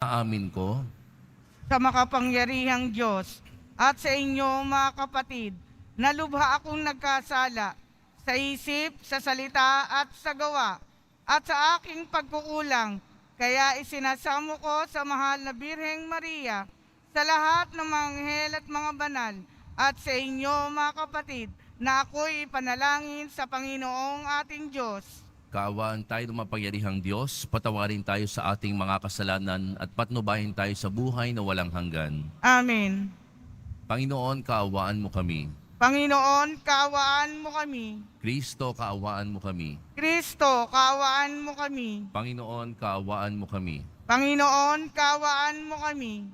Aamin ko sa makapangyarihang Diyos at sa inyo mga kapatid, na lubha akong nagkasala sa isip, sa salita at sa gawa at sa aking pagkukulang. Kaya isinasamo ko sa mahal na Birheng Maria, sa lahat ng mga anghel at mga banal, at sa inyo mga kapatid, na ako'y ipanalangin sa Panginoong ating Diyos. kaawaan tayo ng mapangyarihang Diyos, patawarin tayo sa ating mga kasalanan at patnubayan tayo sa buhay na walang hanggan. Amen. Panginoon, kaawaan mo kami. Panginoon, kaawaan mo kami. Kristo, kaawaan mo kami. Kristo, kaawaan mo kami. Panginoon, kaawaan mo kami. Panginoon, kaawaan mo kami.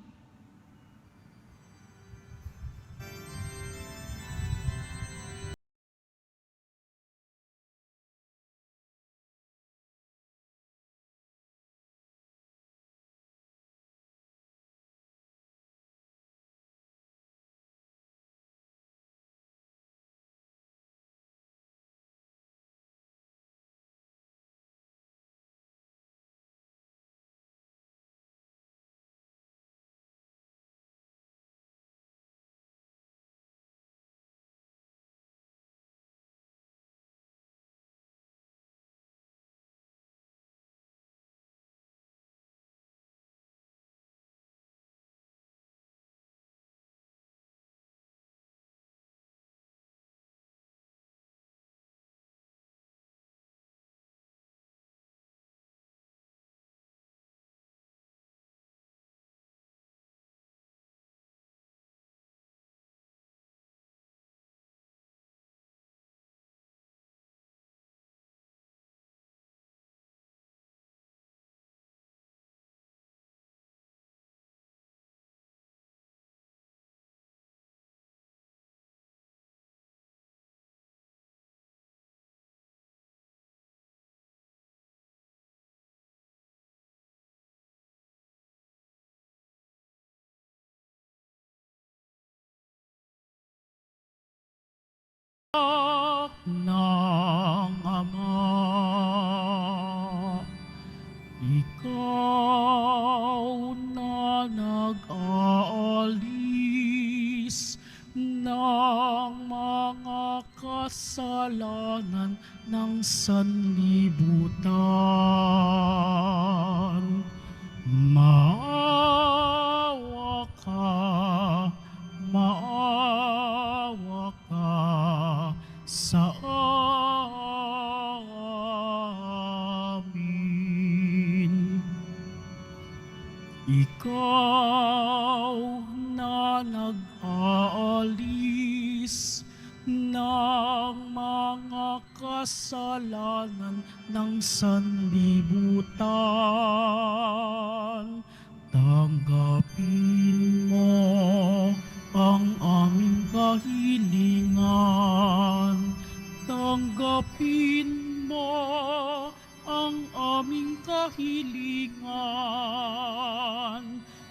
Ng Ama, ikaw na nag-aalis ng mga kasalanan ng sanlibutan. Maawa ka, maawa ka sa amin. Ikaw na nag-aalis ng mga kasalanan ng sanlibutan, tanggapin mo ang aming kahilingan. Tanggapin mo ang aming kahilingan.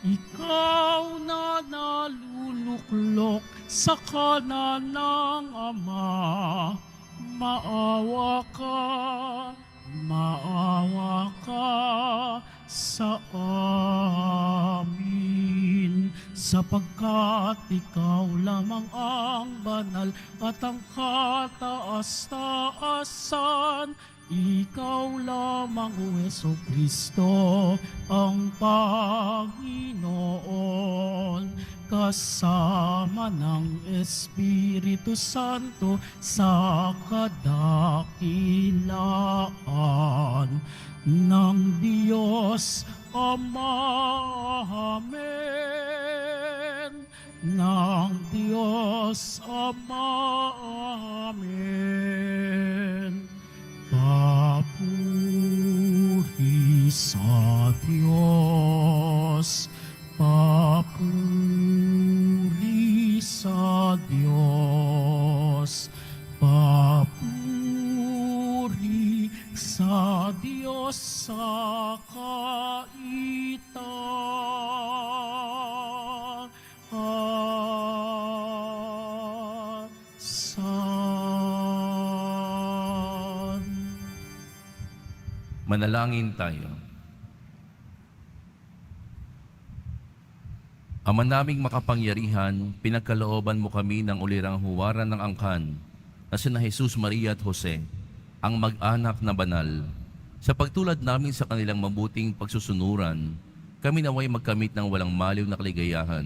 Ikaw na naluluklok sa kanan ng Ama, maawa ka sa amin, sapagkat ikaw lamang ang banal at ang kataas-taasan. Ikaw lamang, O Jesucristo, ang Panginoon, kasama ng Espiritu Santo sa kadakilaan ng Diyos Ama. Amen. Ng Diyos Ama. Amen. Papuri sa Diyos, papuri sa Diyos, papuri sa Diyos sa kaitaasan. Manalangin tayo. Ama naming makapangyarihan, pinagkalooban mo kami ng ulirang huwaran ng angkan na sina Jesus, Maria at Jose, ang mag-anak na banal. Sa pagtulad namin sa kanilang mabuting pagsusunuran, kami naway magkamit ng walang maliw na kaligayahan.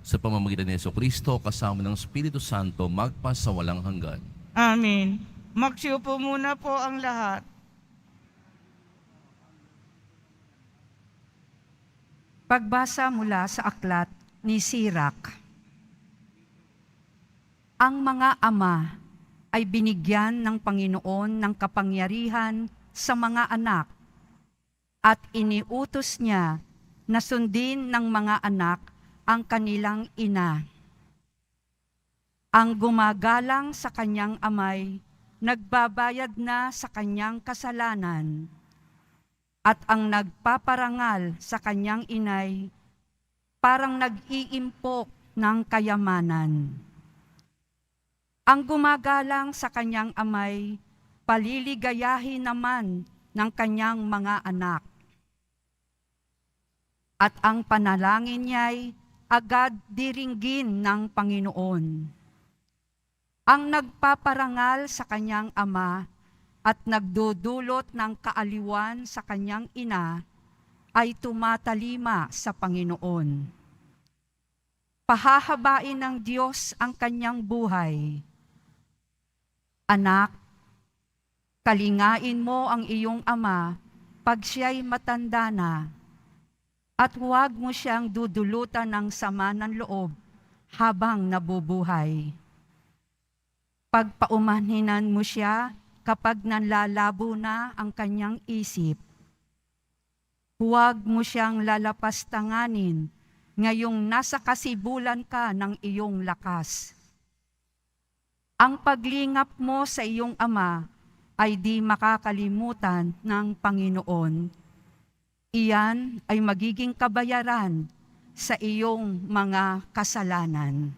Sa pamamagitan ni Jesucristo, kasama ng Espiritu Santo, magpa sa walang hanggan. Amen. Magsiupo muna po ang lahat. Pagbasa mula sa aklat ni Sirak. Ang mga ama ay binigyan ng Panginoon ng kapangyarihan sa mga anak at iniutos niya na sundin ng mga anak ang kanilang ina. Ang gumagalang sa kanyang amay, nagbabayad na sa kanyang kasalanan, at ang nagpaparangal sa kanyang inay, parang nag-iimpok ng kayamanan. Ang gumagalang sa kanyang amay, paliligayahin naman ng kanyang mga anak. At ang panalangin niya'y agad diringgin ng Panginoon. Ang nagpaparangal sa kanyang ama at nagdudulot ng kaaliwan sa kanyang ina ay tumatalima sa Panginoon. Pahahabain ng Diyos ang kanyang buhay. Anak, kalingain mo ang iyong ama pag siya'y matanda na, at huwag mo siyang dudulutan ng sama ng loob habang nabubuhay. Pagpaumanhinan mo siya kapag nanlalabo na ang kanyang isip. Huwag mo siyang lalapastanganin ngayong nasa kasibulan ka ng iyong lakas. Ang paglingap mo sa iyong ama ay di makakalimutan ng Panginoon. Iyan ay magiging kabayaran sa iyong mga kasalanan.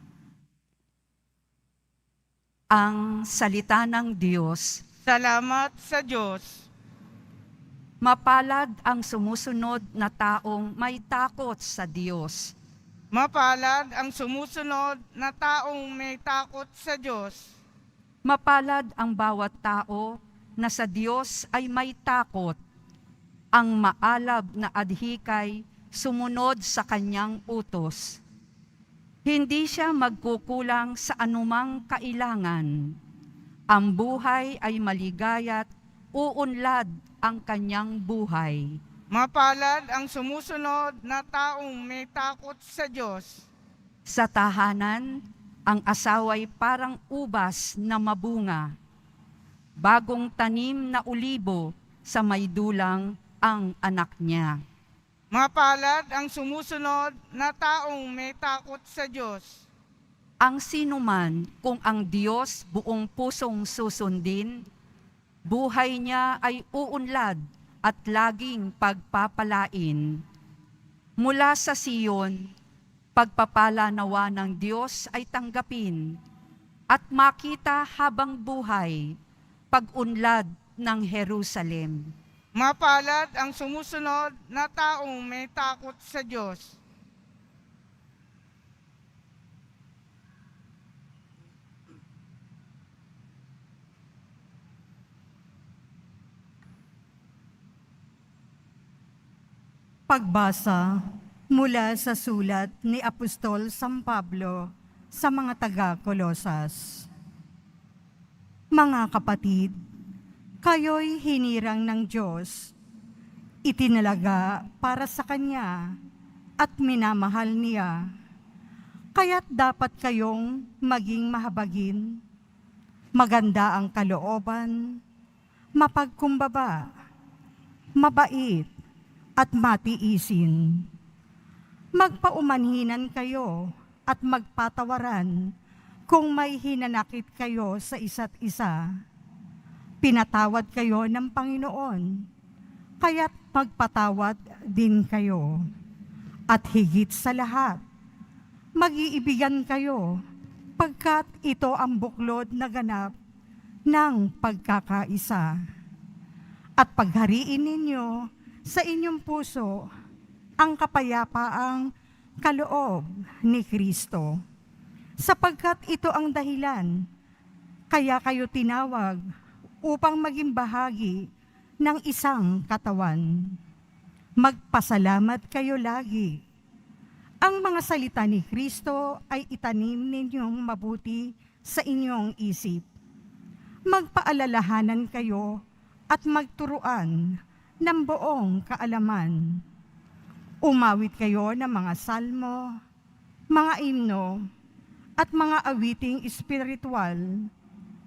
Ang salita ng Diyos. Salamat sa Diyos. Mapalad ang sumusunod na taong may takot sa Diyos. Mapalad ang sumusunod na taong may takot sa Diyos. Mapalad ang bawat tao na sa Diyos ay may takot. Ang maalab na adhikay sumunod sa kanyang utos. Hindi siya magkukulang sa anumang kailangan. Ang buhay ay maligaya't uunlad ang kanyang buhay. Mapalad ang sumusunod na taong may takot sa Diyos. Sa tahanan, ang asawa'y parang ubas na mabunga. Bagong tanim na ulibo sa may dulang ang anak niya. Mapalad ang sumusunod na taong may takot sa Diyos. Ang sinuman kung ang Diyos buong pusong susundin, buhay niya ay uunlad at laging pagpapalain. Mula sa Siyon, pagpapala nawa ng Diyos ay tanggapin at makita habang buhay, pag-unlad ng Jerusalem. Mapalad ang sumusunod na taong may takot sa Diyos. Pagbasa mula sa sulat ni Apostol San Pablo sa mga taga-Kolosas. Mga kapatid, kayo'y hinirang ng Diyos, itinalaga para sa Kanya at minamahal niya. Kaya't dapat kayong maging mahabagin, maganda ang kalooban, mapagkumbaba, mabait, at matiisin. Magpaumanhinan kayo at magpatawaran kung may hinanakit kayo sa isa't isa. Pinatawad kayo ng Panginoon, kaya't magpatawad din kayo. At higit sa lahat, mag-iibigan kayo, pagkat ito ang buklod na ganap ng pagkakaisa. At paghariin ninyo sa inyong puso ang kapayapaang kaloob ni Kristo. Sapagkat ito ang dahilan, kaya kayo tinawag upang maging bahagi ng isang katawan. Magpasalamat kayo lagi. Ang mga salita ni Kristo ay itanim ninyong mabuti sa inyong isip. Magpaalalahanan kayo at magturuan ng buong kaalaman. Umawit kayo ng mga salmo, mga himno, at mga awiting espiritual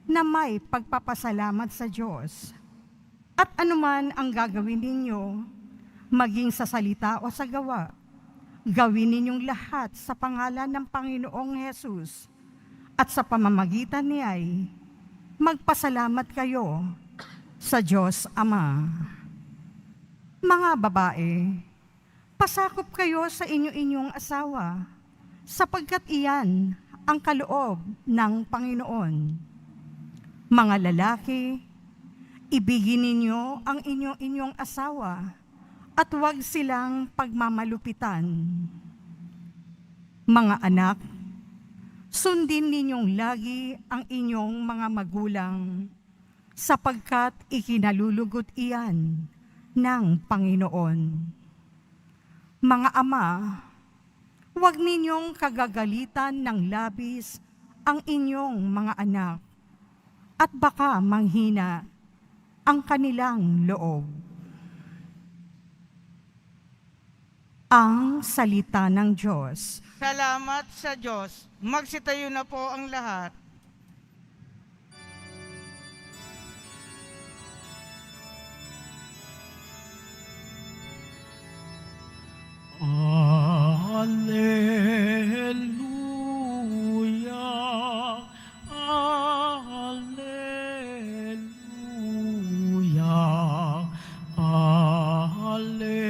na may pagpapasalamat sa Diyos. At anuman ang gagawin ninyo, maging sa salita o sa gawa, gawin ninyong lahat sa pangalan ng Panginoong Hesus at sa pamamagitan niya'y magpasalamat kayo sa Diyos Ama. Mga babae, pasakop kayo sa inyo-inyong asawa, sapagkat iyan ang kaloob ng Panginoon. Mga lalaki, ibigin ninyo ang inyong asawa at huwag silang pagmamalupitan. Mga anak, sundin ninyong lagi ang inyong mga magulang, sapagkat ikinalulugot iyan ng Panginoon. Mga ama, huwag ninyong kagagalitan ng labis ang inyong mga anak, at baka manghina ang kanilang loob. Ang salita ng Diyos. Salamat sa Diyos. Magsitayo na po ang lahat. Alleluia, alleluia, alleluia, alleluia.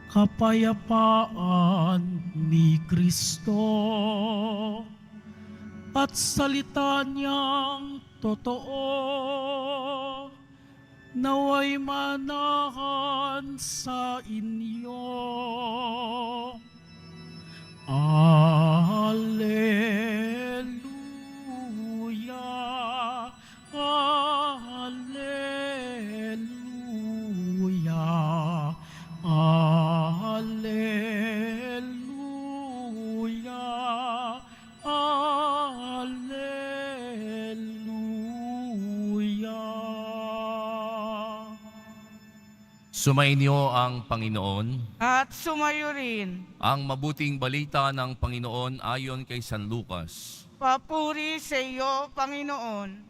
Kapayapaan ni Kristo at salita niyang totoo naway manahan sa inyo. Alleluia, alleluia, alleluia, alleluia. Sumainyo ang Panginoon. At sumayo rin. Ang mabuting balita ng Panginoon ayon kay San Lucas. Papuri sa iyo, Panginoon.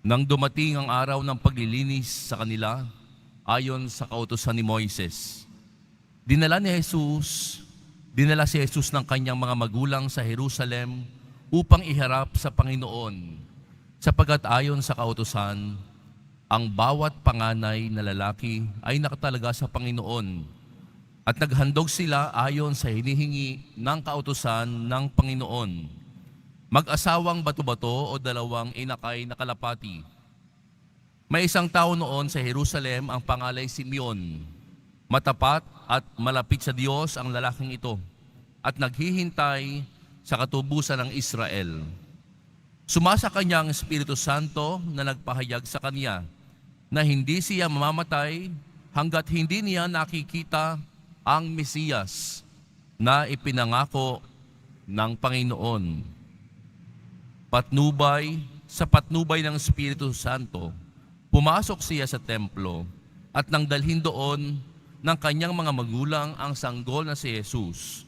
Nang dumating ang araw ng paglilinis sa kanila, ayon sa kautusan ni Moises, dinala si Jesus ng kanyang mga magulang sa Jerusalem upang iharap sa Panginoon, sapagkat ayon sa kautusan, ang bawat panganay na lalaki ay nakatalaga sa Panginoon, at naghandog sila ayon sa hinihingi ng kautusan ng Panginoon. Mag-asawang bato-bato o dalawang inakay na kalapati. May isang tao noon sa Jerusalem ang pangalay Simeon. Matapat at malapit sa Diyos ang lalaking ito at naghihintay sa katubusan ng Israel. Sumasa kanya ang Espiritu Santo na nagpahayag sa kanya na hindi siya mamamatay hanggat hindi niya nakikita ang Mesiyas na ipinangako ng Panginoon. Sa patnubay ng Espiritu Santo, pumasok siya sa templo at nang dalhin doon ng kanyang mga magulang ang sanggol na si Jesus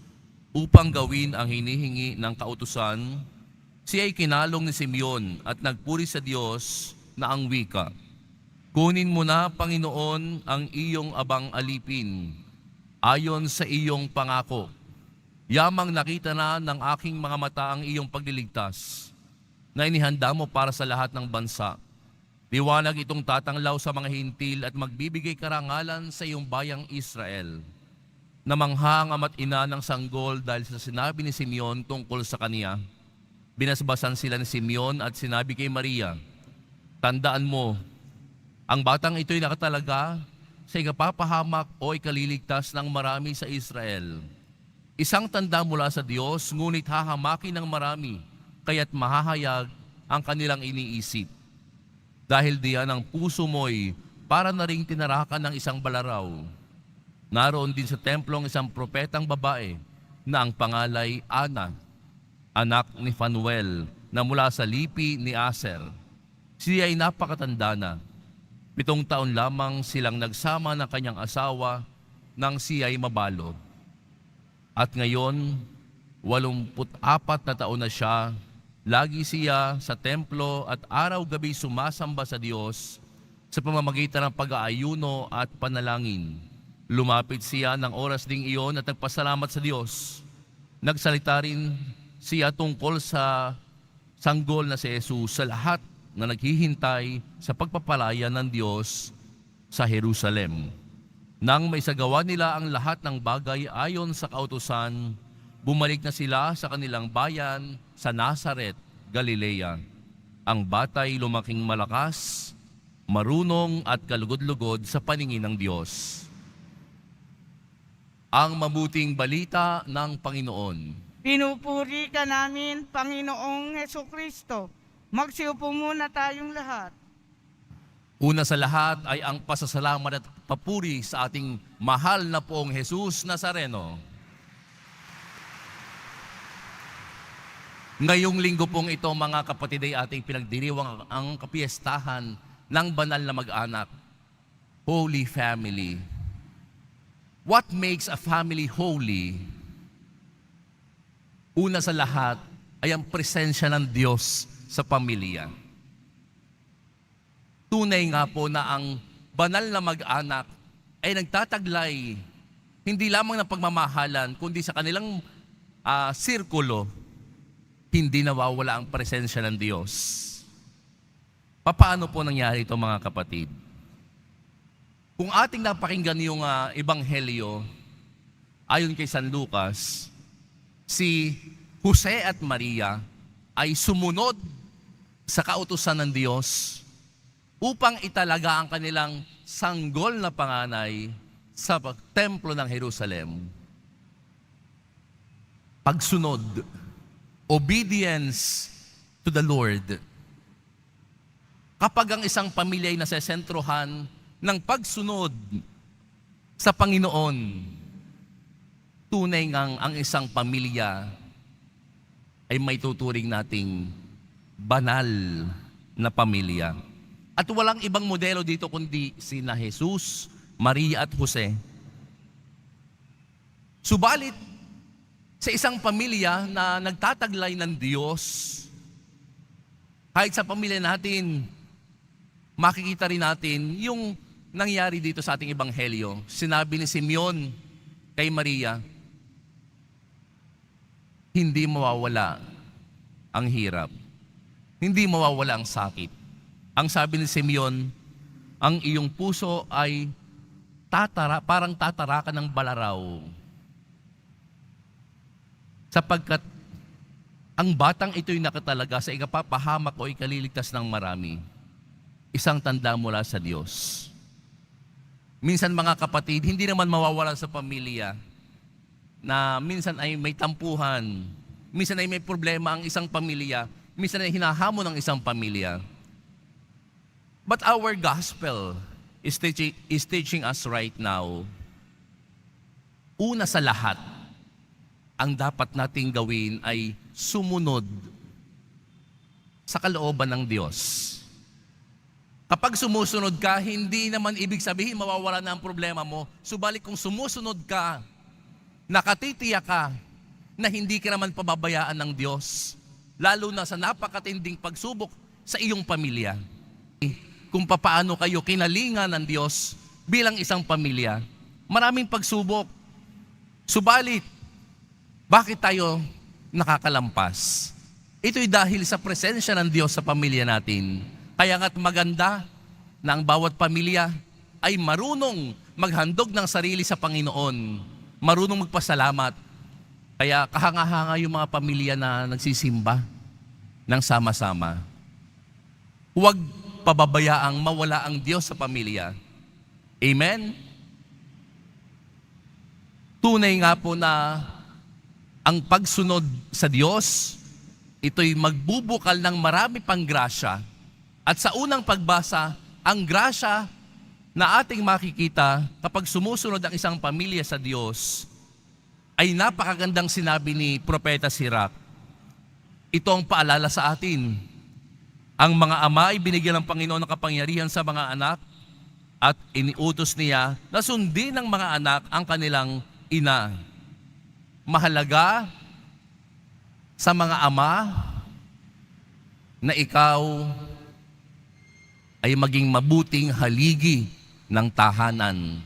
upang gawin ang hinihingi ng kautusan, siya ay kinalong ni Simeon at nagpuri sa Diyos na ang wika, "Kunin mo na, Panginoon, ang iyong abang alipin, ayon sa iyong pangako. Yamang nakita na ng aking mga mata ang iyong pagliligtas, na inihanda mo para sa lahat ng bansa. Liwanag itong tatanglaw sa mga hintil at magbibigay karangalan sa iyong bayang Israel." Namangha ang ama't ina ng sanggol dahil sa sinabi ni Simeon tungkol sa kaniya. Binasbasan sila ni Simeon at sinabi kay Maria, "Tandaan mo, ang batang ito'y nakatalaga sa ikapapahamak o ikaliligtas ng marami sa Israel. Isang tanda mula sa Diyos, ngunit hahamakin ng marami, kaya't mahahayag ang kanilang iniisip. Dahil diyan ang puso mo'y para na ring tinarakan ng isang balaraw. Naroon din sa templo ang isang propetang babae na ang pangalay Ana, anak ni Fanuel, na mula sa lipi ni Aser. Siya ay napakatanda na. 7 taon lamang silang nagsama ng kanyang asawa nang siya ay mabalot. At ngayon, 84 na taon na siya, lagi siya sa templo at araw-gabi sumasamba sa Diyos sa pamamagitan ng pag-aayuno at panalangin. Lumapit siya ng oras ding iyon at nagpasalamat sa Diyos. Nagsalita rin siya tungkol sa sanggol na si Jesus sa lahat na naghihintay sa pagpapalaya ng Diyos sa Jerusalem. Nang maisagawa nila ang lahat ng bagay ayon sa kautusan, bumalik na sila sa kanilang bayan sa Nazaret, Galilea. Ang batay lumaking malakas, marunong at kalugod-lugod sa paningin ng Diyos. Ang mabuting balita ng Panginoon. Pinupuri ka namin, Panginoong Hesukristo. Magsiupo muna tayong lahat. Una sa lahat ay ang pasasalamat at papuri sa ating mahal na poong Jesus Nazareno. Ngayong linggo pong ito, mga kapatid, ay ating pinagdiriwang ang kapiestahan ng banal na mag-anak, Holy Family. What makes a family holy? Una sa lahat ay ang presensya ng Diyos sa pamilya. Tunay nga po na ang banal na mag-anak ay nagtataglay hindi lamang ng pagmamahalan, kundi sa kanilang sirkulo, hindi nawawala ang presensya ng Diyos. Paano po nangyari ito, mga kapatid? Kung ating napakinggan yung ebanghelyo, ayon kay San Lucas, si Jose at Maria ay sumunod sa kautusan ng Diyos upang italaga ang kanilang sanggol na panganay sa templo ng Jerusalem. Pagsunod, obedience to the Lord. Kapag ang isang pamilya ay nasesentrohan ng pagsunod sa Panginoon, tunay ngang ang isang pamilya ay may tuturing nating banal na pamilya. At walang ibang modelo dito kundi sina Jesus, Maria at Jose. Subalit, sa isang pamilya na nagtataglay ng Diyos, kahit sa pamilya natin, makikita rin natin yung nangyari dito sa ating ebanghelyo. Sinabi ni Simeon kay Maria, hindi mawawala ang hirap. Hindi mawawala ang sakit. Ang sabi ni Simeon, ang iyong puso ay parang tatarakan ng balaraw. Sapagkat ang batang ito'y nakatalaga sa ikapapahamak o ikaliligtas ng marami. Isang tanda mula sa Diyos. Minsan, mga kapatid, hindi naman mawawala sa pamilya na minsan ay may tampuhan, minsan ay may problema ang isang pamilya, minsan ay hinahamon ng isang pamilya. But our gospel is teaching us right now, una sa lahat, ang dapat nating gawin ay sumunod sa kalooban ng Diyos. Kapag sumusunod ka, hindi naman ibig sabihin mawawala na ang problema mo. Subalit kung sumusunod ka, nakatitiyak ka na hindi ka naman pababayaan ng Diyos, lalo na sa napakatinding pagsubok sa iyong pamilya. Kung papaano kayo kinalingan ng Diyos bilang isang pamilya, maraming pagsubok. Subalit, bakit tayo nakakalampas? Ito'y dahil sa presensya ng Diyos sa pamilya natin. Kaya nga't maganda na ang bawat pamilya ay marunong maghandog ng sarili sa Panginoon, marunong magpasalamat. Kaya kahanga-hanga yung mga pamilya na nagsisimba. ng sama-sama. Huwag pababayaang mawala ang Diyos sa pamilya. Amen? Tunay nga po na ang pagsunod sa Diyos, ito'y magbubukal ng marami pang grasya. At sa unang pagbasa, ang grasya na ating makikita kapag sumusunod ang isang pamilya sa Diyos ay napakagandang sinabi ni Propeta Sirach. Ito ang paalala sa atin. Ang mga ama ay binigyan ng Panginoon ng kapangyarihan sa mga anak at iniutos niya na sundin ng mga anak ang kanilang ina. Mahalaga sa mga ama na ikaw ay maging mabuting haligi ng tahanan.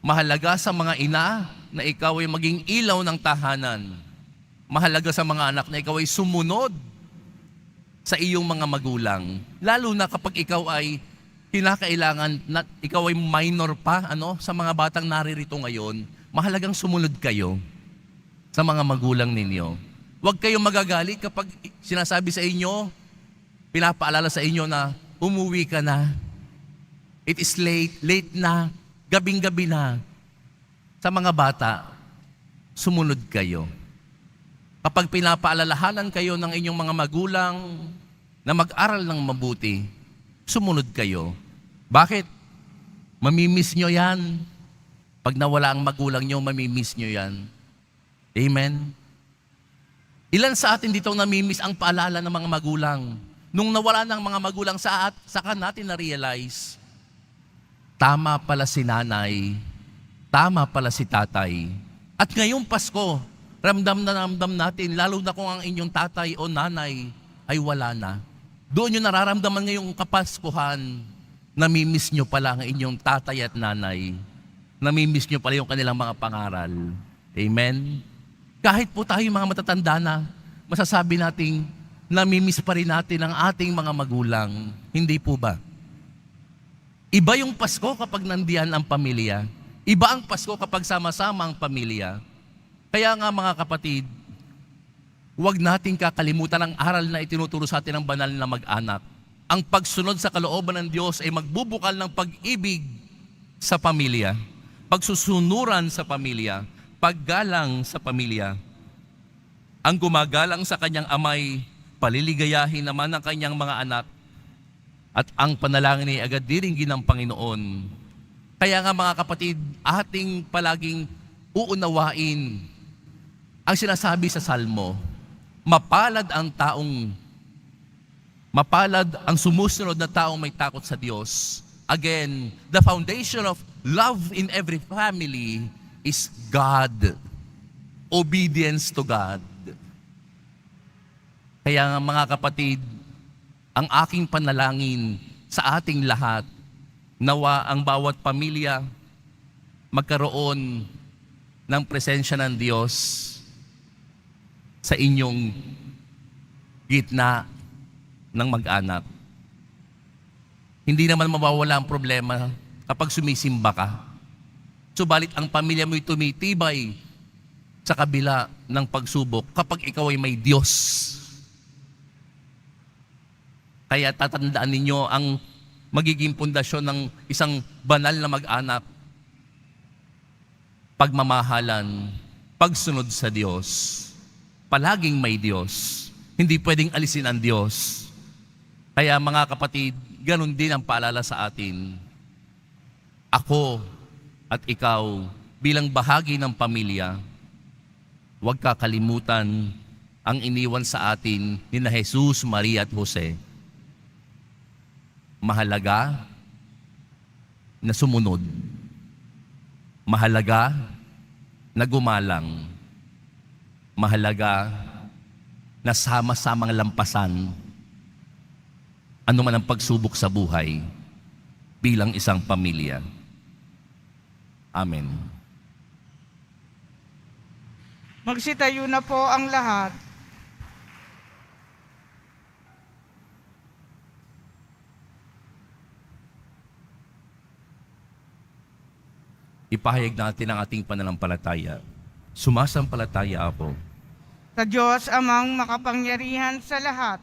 Mahalaga sa mga ina na ikaw ay maging ilaw ng tahanan. Mahalaga sa mga anak na ikaw ay sumunod sa iyong mga magulang. Lalo na kapag ikaw ay kinakailangan na ikaw ay minor pa sa mga batang naririto ngayon, mahalagang sumunod kayo sa mga magulang ninyo. Huwag kayong magagalit kapag sinasabi sa inyo, pinapaalala sa inyo na umuwi ka na. It is late na, gabing-gabi na. Sa mga bata, sumunod kayo. Kapag pinapaalalahanan kayo ng inyong mga magulang na mag-aral ng mabuti, sumunod kayo. Bakit? Mamimiss nyo yan. Pag nawala ang magulang nyo, mamimiss nyo yan. Amen? Ilan sa atin dito namimiss ang paalala ng mga magulang? Nung nawala ng mga magulang saka natin na-realize, tama pala si nanay, tama pala si tatay. At ngayong Pasko, ramdam na ramdam natin, lalo na kung ang inyong tatay o nanay ay wala na. Doon yung nararamdaman ngayong Kapaskuhan, namimiss nyo pala ang inyong tatay at nanay. Namimiss nyo pala yung kanilang mga pangaral. Amen? Kahit po tayo mga matatanda na, masasabi nating namimiss pa rin natin ang ating mga magulang. Hindi po ba? Iba yung Pasko kapag nandiyan ang pamilya. Iba ang Pasko kapag sama-sama ang pamilya. Kaya nga mga kapatid, huwag nating kakalimutan ang aral na itinuturo sa atin ng banal na mag-anak. Ang pagsunod sa kalooban ng Diyos ay magbubukal ng pag-ibig sa pamilya, pagsusunuran sa pamilya, paggalang sa pamilya. Ang gumagalang sa kanyang amay, paliligayahin naman ang kanyang mga anak, at ang panalangin ay agad diringgin ng Panginoon. Kaya nga mga kapatid, ating palaging uunawain ang sinasabi sa Salmo, mapalad ang sumusunod na taong may takot sa Diyos. Again, the foundation of love in every family is God. Obedience to God. Kaya nga mga kapatid, ang aking panalangin sa ating lahat, nawa ang bawat pamilya magkaroon ng presensya ng Diyos sa inyong gitna ng mag-anak. Hindi naman mawawala ang problema kapag sumisimba ka. Subalit ang pamilya mo'y tumitibay sa kabila ng pagsubok kapag ikaw ay may Diyos. Kaya tatandaan ninyo ang magiging pundasyon ng isang banal na mag-anak. Pagmamahalan, pagsunod sa Diyos. Palaging may Diyos. Hindi pwedeng alisin ang Diyos. Kaya mga kapatid, ganun din ang paalala sa atin. Ako at ikaw bilang bahagi ng pamilya, huwag kakalimutan ang iniwan sa atin ni na Jesus, Maria at Jose. Mahalaga na sumunod. Mahalaga na gumalang. Mahalaga na sama-samang lampasan ano man ang pagsubok sa buhay bilang isang pamilya. Amen. Magsitayo na po ang lahat. Ipahayag natin ang ating pananampalataya. Sumasampalataya ako sa Diyos amang makapangyarihan sa lahat,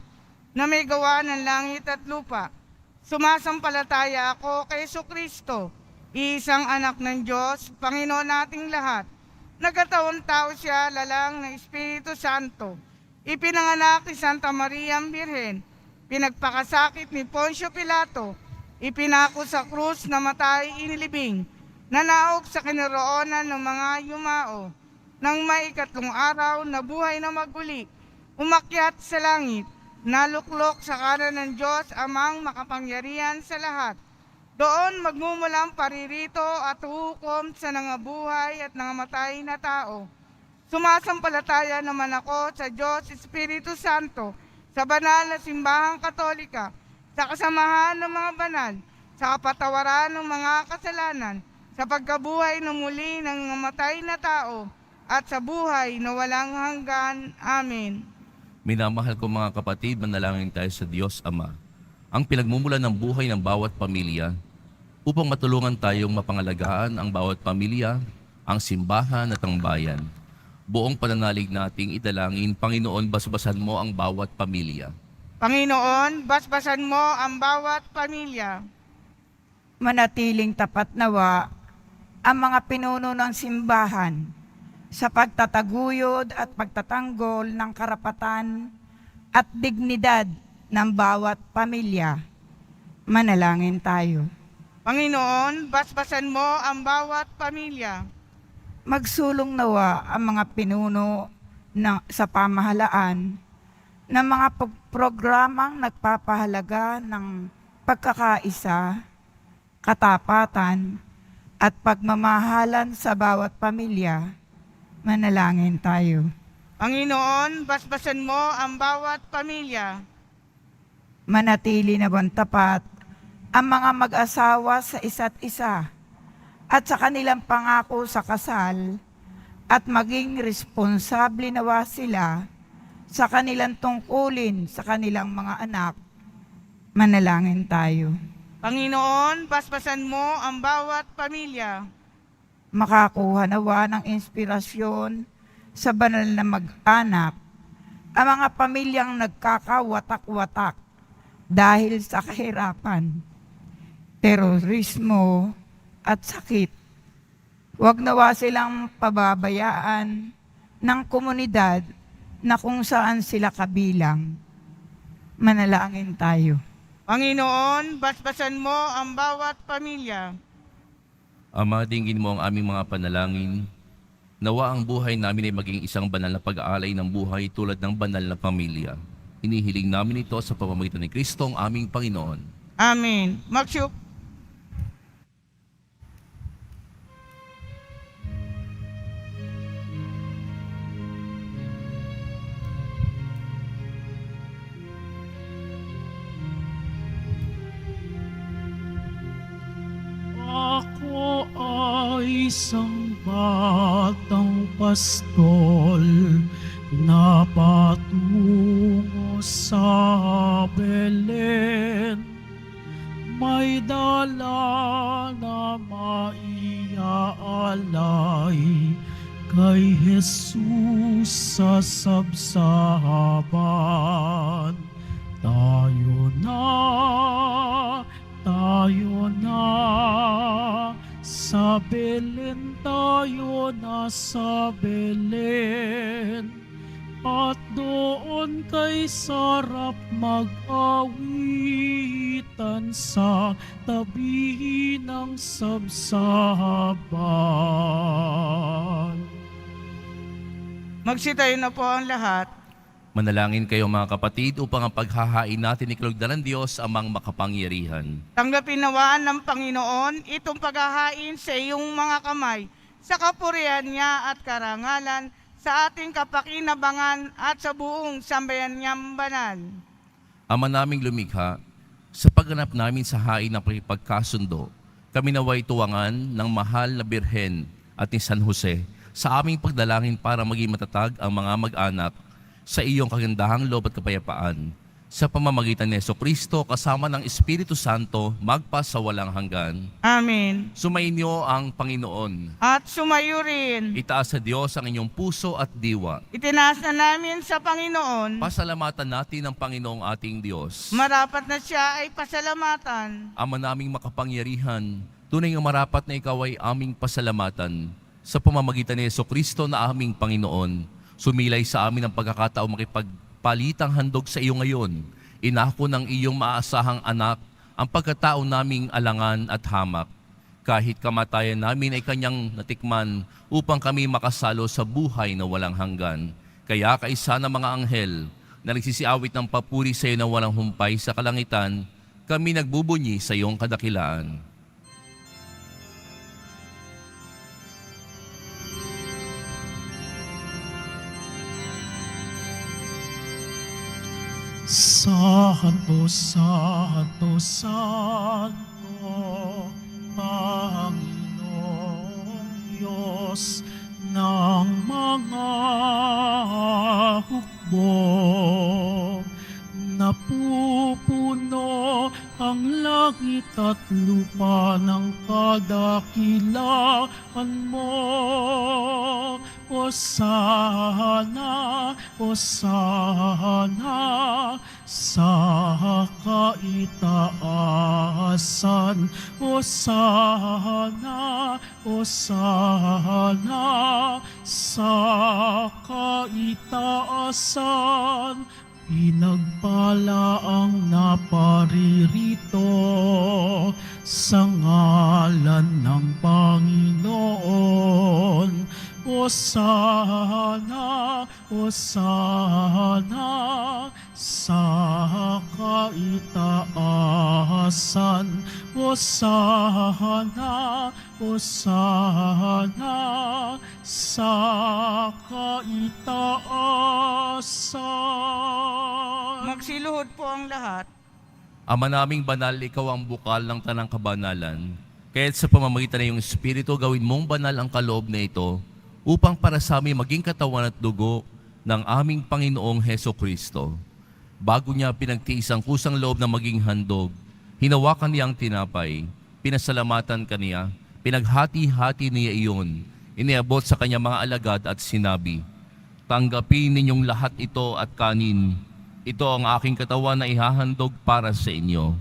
na may gawa ng langit at lupa. Sumasampalataya ako kay Jesucristo, isang anak ng Diyos, Panginoon nating lahat. Nagkatawang tao siya, lalang ng Espiritu Santo. Ipinanganak ni Santa Maria ang Birhen, pinagpakasakit ni Poncio Pilato, ipinako sa krus, namatay, inilibing, nanaog sa kinaroonan ng mga yumao. Nang may ikatlong araw, nabuhay na maguli, umakyat sa langit, naluklok sa kanan ng Diyos amang makapangyarihan sa lahat. Doon magmumulang paririto at hukom sa nangabuhay at nangamatay na tao. Sumasampalataya naman ako sa Diyos Espiritu Santo, sa banal na simbahang katolika, sa kasamahan ng mga banal, sa kapatawaran ng mga kasalanan, sa pagkabuhay na muli ng namatay na tao, at sa buhay na walang hanggan. Amen. Minamahal ko mga kapatid, manalangin tayo sa Diyos Ama, ang pinagmumulan ng buhay ng bawat pamilya, upang matulungan tayong mapangalagaan ang bawat pamilya, ang simbahan at ang bayan. Buong pananalig nating idalangin, Panginoon, basbasan mo ang bawat pamilya. Panginoon, basbasan mo ang bawat pamilya. Manatiling tapat nawa ang mga pinuno ng simbahan sa pagtataguyod at pagtatanggol ng karapatan at dignidad ng bawat pamilya. Manalangin tayo. Panginoon, basbasan mo ang bawat pamilya. Magsulong nawa ang mga pinuno sa pamahalaan ng mga programang nagpapahalaga ng pagkakaisa, katapatan, at pagmamahalan sa bawat pamilya. Manalangin tayo. Panginoon, basbasan mo ang bawat pamilya. Manatili na buwan tapat ang mga mag-asawa sa isa't isa at sa kanilang pangako sa kasal, at maging responsable nawa sila sa kanilang tungkulin sa kanilang mga anak. Manalangin tayo. Panginoon, basbasan mo ang bawat pamilya. Makakuha nawa ng inspirasyon sa banal na mag-anak ang mga pamilyang nagkakawatak-watak dahil sa kahirapan, terorismo at sakit. Huwag nawa silang pababayaan ng komunidad na kung saan sila kabilang. Manalangin tayo. Panginoon, basbasan mo ang bawat pamilya. Ama, dinggin mo ang aming mga panalangin. Nawa ang buhay namin ay maging isang banal na pag-aalay ng buhay tulad ng banal na pamilya. Inihiling namin ito sa pamamagitan ni Kristo ang aming Panginoon. Amen. Magsiup. Ako ay isang batang pastol na patungo sa Belen. May dala na maiaalay kay Jesus sa sabsaban. Tayo na, sa Belen tayo na sa Belen. At doon kay sarap mag-awitan sa tabi ng sabsaban. Magsitayo na po ang lahat. Manalangin kayo mga kapatid upang ang paghahain natin ni Kalugdan ng Diyos amang makapangyarihan. Tanggapin nawaan ng Panginoon itong paghahain sa iyong mga kamay, sa kapurihan niya at karangalan, sa ating kapakinabangan at sa buong sambayan niyang banal. Ama naming lumikha, sa pagganap namin sa hain ng pagkasundo, kami naway tuwangan ng mahal na Birhen at ni San Jose sa aming pagdalangin para maging matatag ang mga mag-anak sa iyong kagandahang loob at kapayapaan. sa pamamagitan ni Jesucristo kasama ng Espiritu Santo magpa sa walang hanggan. Amen. Sumainyo ang Panginoon. At sumayo rin. Itaas sa Diyos ang inyong puso at diwa. Itinaas na namin sa Panginoon. Pasalamatan natin ang Panginoong ating Diyos. Marapat na siya ay pasalamatan. Ama naming makapangyarihan, tunay nga marapat na ikaw ay aming pasalamatan sa pamamagitan ni Jesucristo na aming Panginoon. Sumilay sa amin ang pagkakataong makipagpalitang handog sa iyo ngayon. Inako ng iyong maasahang anak ang pagkatao naming alangan at hamak. Kahit kamatayan namin ay kanyang natikman upang kami makasalo sa buhay na walang hanggan. Kaya kaisa ng mga anghel na nagsisiawit ng papuri sa iyo na walang humpay sa kalangitan, kami nagbubunyi sa iyong kadakilaan. Santo, Santo, Santo, Panginoong Diyos ng mga hukbo. Napupuno ang langit at lupa ng kadakilaan mo. Hosana, Hosana sa kaitaasan. Hosana, Hosana sa kaitaasan. Pinagpala ang naparirito sa ngalan ng Panginoon. Hosana, Hosana sa kaitaasan. Hosana, Hosana sa kaitaasan. Magsiluhod po ang lahat. Ama naming banal, ikaw ang bukal ng tanang kabanalan. Kaya't sa pamamagitan ng iyong Espiritu, gawin mong banal ang kaloob na ito upang para sa amin maging katawan at dugo ng aming Panginoong Hesukristo. Bago niya pinagtiis ang kusang loob na maging handog, hinawakan niya ang tinapay, pinasalamatan kaniya, pinaghati-hati niya iyon, iniabot sa kanya mga alagad at sinabi, "Tanggapin ninyong lahat ito at kanin. Ito ang aking katawan na ihahandog para sa inyo."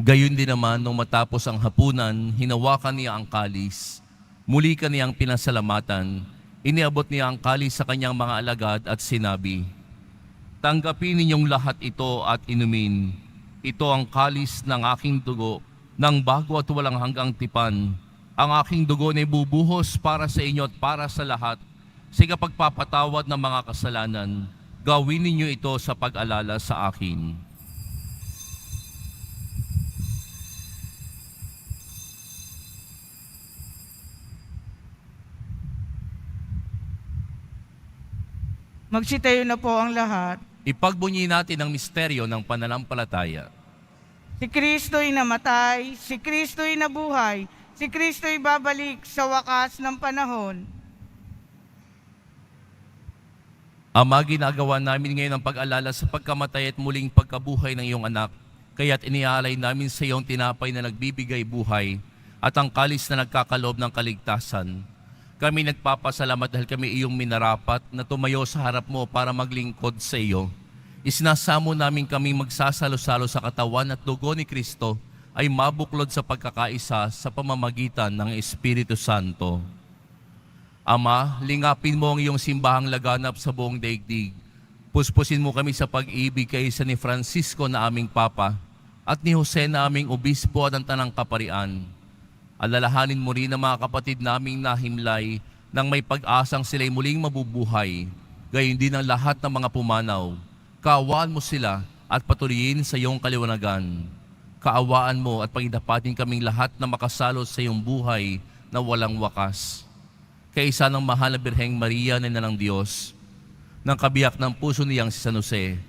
Gayon din naman, nung matapos ang hapunan, hinawakan niya ang kalis. Muli kaniyang pinasalamatan, iniabot niya ang kalis sa kanyang mga alagad at sinabi, "Tanggapin ninyong lahat ito at inumin. Ito ang kalis ng aking dugo, ng bago at walang hanggang tipan. Ang aking dugo na ibubuhos para sa inyo at para sa lahat. Sa pagpapatawad ng mga kasalanan, gawin ninyo ito sa pag-alala sa akin." Magsitayo na po ang lahat. Ipagbunyi natin ang misteryo ng pananampalataya. Si Kristo'y namatay, si Kristo'y nabuhay, si Kristo'y babalik sa wakas ng panahon. Ama, ginagawa namin ngayon ang pag-alala sa pagkamatay at muling pagkabuhay ng iyong anak. Kaya't iniaalay namin sa iyong tinapay na nagbibigay buhay at ang kalis na nagkakaloob ng kaligtasan. Kami nagpapasalamat dahil kami iyong minarapat na tumayo sa harap mo para maglingkod sa iyo. Isinasamo namin kami magsasalo-salo sa katawan at dugo ni Kristo ay mabuklod sa pagkakaisa sa pamamagitan ng Espiritu Santo. Ama, lingapin mo ang iyong simbahang laganap sa buong daigdig. Puspusin mo kami sa pag-ibig kaysa ni Francisco na aming Papa at ni Jose na aming Obispo at ang Tanang Kaparian. Alalahanin mo rin ang mga kapatid naming nahimlay nang may pag-asang sila'y muling mabubuhay. Gayon din ang lahat ng mga pumanaw. Kaawaan mo sila at patuloyin sa iyong kaliwanagan. Kaawaan mo at pagidapatin kaming lahat na makasalo sa iyong buhay na walang wakas. Kaisa ng mahal na Birheng Maria na ng Diyos, ng kabiyak ng puso niyang si San Jose,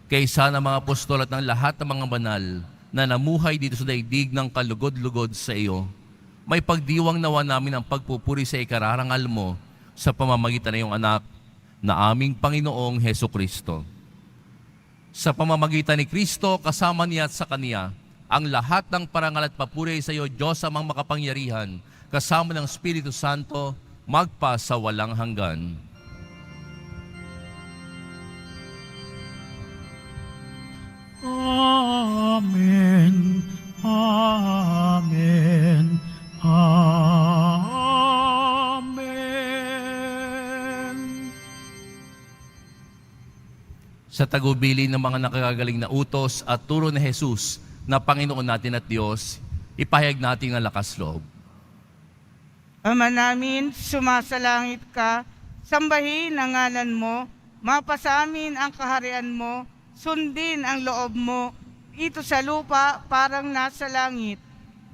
kaysa ng mga apostol at ng lahat ng mga banal na namuhay dito sa daigdig ng kalugod-lugod sa iyo. May pagdiwang nawa namin ang pagpupuri sa ikararangal mo sa pamamagitan ng iyong anak na aming Panginoong Heso Kristo. Sa pamamagitan ni Kristo, kasama niya at sa Kaniya, ang lahat ng parangal at papuri sa iyo, Diyos amang makapangyarihan, kasama ng Espiritu Santo, magpa sa walang hanggan. Amen. Amen. Amen. Sa tagubilin ng mga nakagagaling na utos at turo ni Jesus na Panginoon natin at Diyos, ipahayag natin ang lakas loob. Ama namin, sumasalangit ka, sambahin ang ngalan mo, mapasa amin ang kaharian mo, sundin ang loob mo, ito sa lupa parang nasa langit.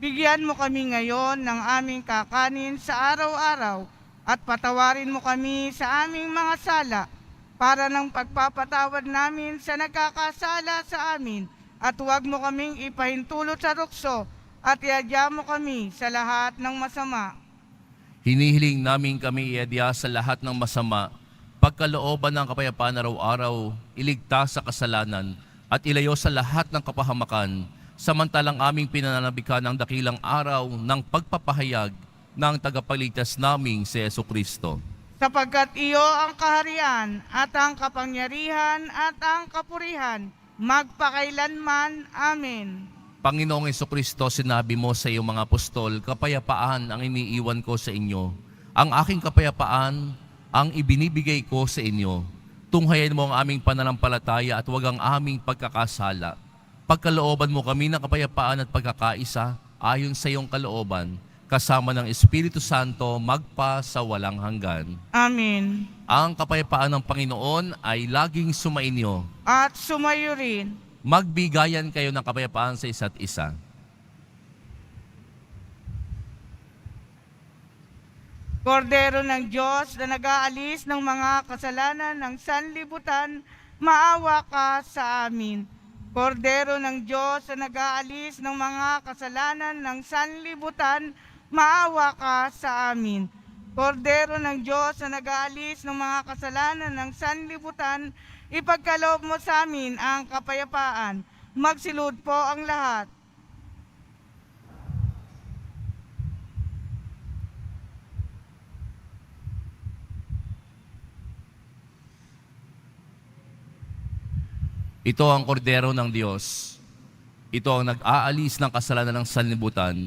Bigyan mo kami ngayon ng aming kakanin sa araw-araw at patawarin mo kami sa aming mga sala para ng pagpapatawad namin sa nagkakasala sa amin at huwag mo kaming ipahintulot sa tukso at iadya mo kami sa lahat ng masama. Hinihiling namin kami iadya sa lahat ng masama, pagkalooban ng kapayapaan araw-araw, iligtas sa kasalanan, at ilayo sa lahat ng kapahamakan, samantalang aming pinananabikan ang dakilang araw ng pagpapahayag ng tagapagligtas naming si Yesu Kristo. Sapagkat iyo ang kaharian at ang kapangyarihan at ang kapurihan, magpakailanman. Amen. Panginoong Jesucristo, sinabi mo sa iyong mga apostol, kapayapaan ang iniiwan ko sa inyo. Ang aking kapayapaan ang ibinibigay ko sa inyo. Tunghayan mo ang aming pananampalataya at huwag ang aming pagkakasala. Pagkalooban mo kami ng kapayapaan at pagkakaisa ayon sa iyong kalooban, kasama ng Espiritu Santo magpa sa walang hanggan. Amen. Ang kapayapaan ng Panginoon ay laging sumainyo. At sumayo rin. Magbigayan kayo ng kapayapaan sa isa't isa. Kordero ng Diyos na nag-aalis ng mga kasalanan ng sanlibutan, maawa ka sa amin. Kordero ng Diyos na nag-aalis ng mga kasalanan ng sanlibutan, maawa ka sa amin. Kordero ng Diyos na nag-aalis ng mga kasalanan ng sanlibutan, ipagkaloob mo sa amin ang kapayapaan. Magsilud po ang lahat. Ito ang kordero ng Diyos. Ito ang nag-aalis ng kasalanan ng sanlibutan.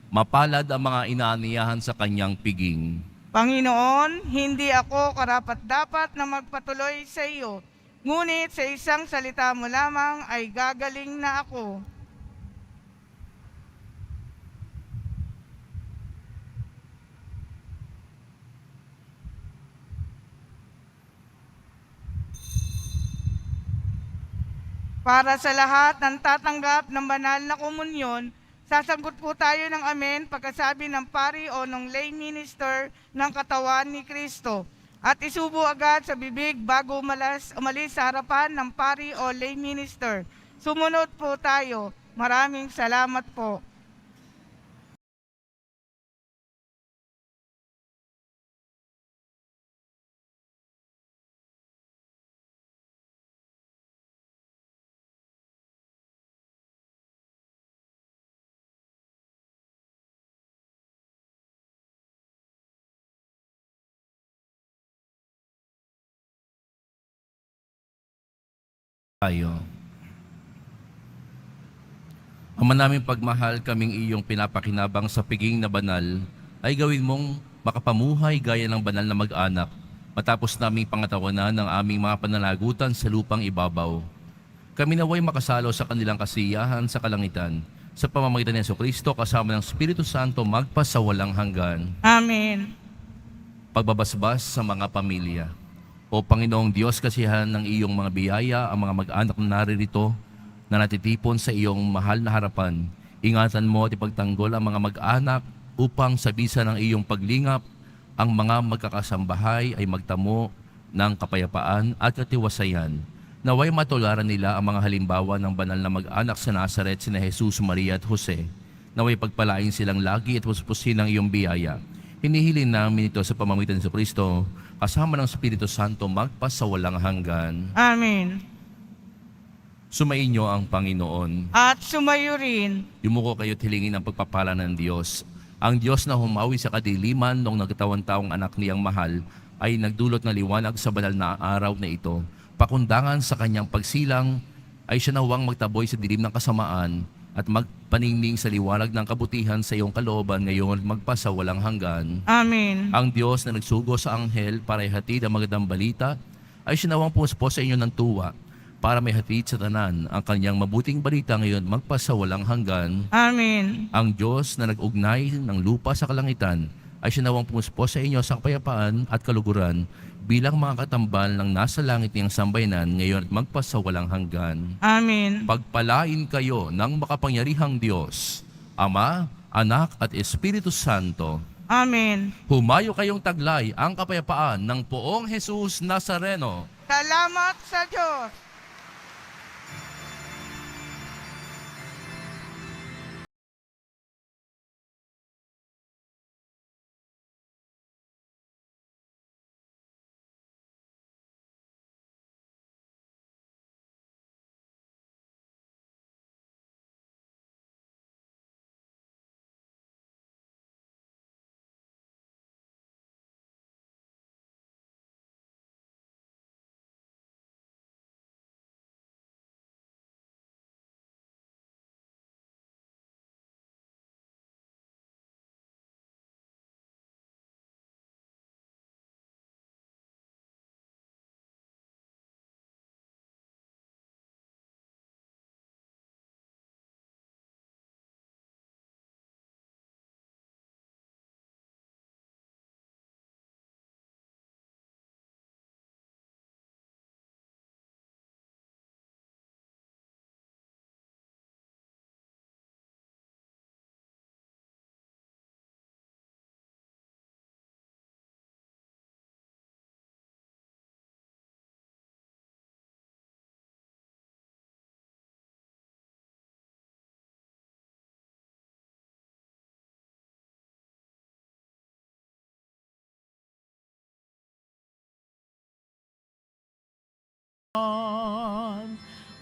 Mapalad ang mga inaaniyahan sa kanyang piging. Panginoon, hindi ako karapat-dapat na magpatuloy sa iyo, ngunit sa isang salita mo lamang ay gagaling na ako. Para sa lahat ng tatanggap ng banal na komunyon, sasagot po tayo ng amen pagkasabi ng pari o ng lay minister ng katawan ni Kristo. At isubo agad sa bibig bago umalis sa harapan ng pari o lay minister. Sumunod po tayo. Maraming salamat po. Tayo. Ama naming pagmahal, kaming iyong pinapakinabang sa piging na banal, ay gawin mong makapamuhay gaya ng banal na mag-anak, matapos naming pangatawanan ng aming mga pananagutan sa lupang ibabaw. Kami naway makasalo sa kanilang kasiyahan sa kalangitan, sa pamamagitan ni Jesucristo kasama ng Espiritu Santo magpa sa walang hanggan. Amen. Pagbabasbas sa mga pamilya. O Panginoong Diyos, kasiyahan ng iyong mga biyaya, ang mga mag-anak na naririto na natitipon sa iyong mahal na harapan. Ingatan mo at ipagtanggol ang mga mag-anak upang sa bisa ng iyong paglingap, ang mga magkakasambahay ay magtamo ng kapayapaan at katiwasayan Naway matularan nila ang mga halimbawa ng banal na mag-anak sa Nazaret, sina Jesus, Maria at Jose. Naway pagpalain silang lagi at puspusin ng iyong biyaya. Hinihilin namin ito sa pamamagitan sa Kristo, kasama ng Espiritu Santo magpasawalang hanggan. Amen. Sumainyo ang Panginoon. At sumayo rin. Yumuko kayo't hilingin ang pagpapala ng Diyos. Ang Diyos na humawi sa kadiliman nung nagkatawan-taong anak niyang mahal ay nagdulot ng liwanag sa banal na araw na ito. Pakundangan sa kanyang pagsilang ay siya nawang magtaboy sa dilim ng kasamaan at magpaningning sa liwanag ng kabutihan sa iyong kalooban ngayon at magpasawalang hanggan. Amen. Ang Diyos na nagsugo sa anghel para ihatid ang magandang balita ay siya nawang pumuspo sa inyo ng tuwa para may hatid sa tanan ang kanyang mabuting balita ngayon magpasawalang hanggan. Amen. Ang Diyos na nag-ugnay ng lupa sa kalangitan ay siya nawang pumuspo sa inyo sa kapayapaan at kaluguran bilang mga katambal ng nasa langit niyang sambayanan ngayon at magpasawalang hanggan. Amen. Pagpalain kayo ng makapangyarihang Diyos, Ama, Anak at Espiritu Santo. Amen. Humayo kayong taglay ang kapayapaan ng Poong Jesus Nazareno. Salamat sa Diyos.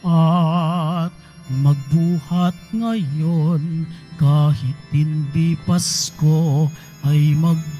At magbuhat ngayon kahit hindi Pasko ay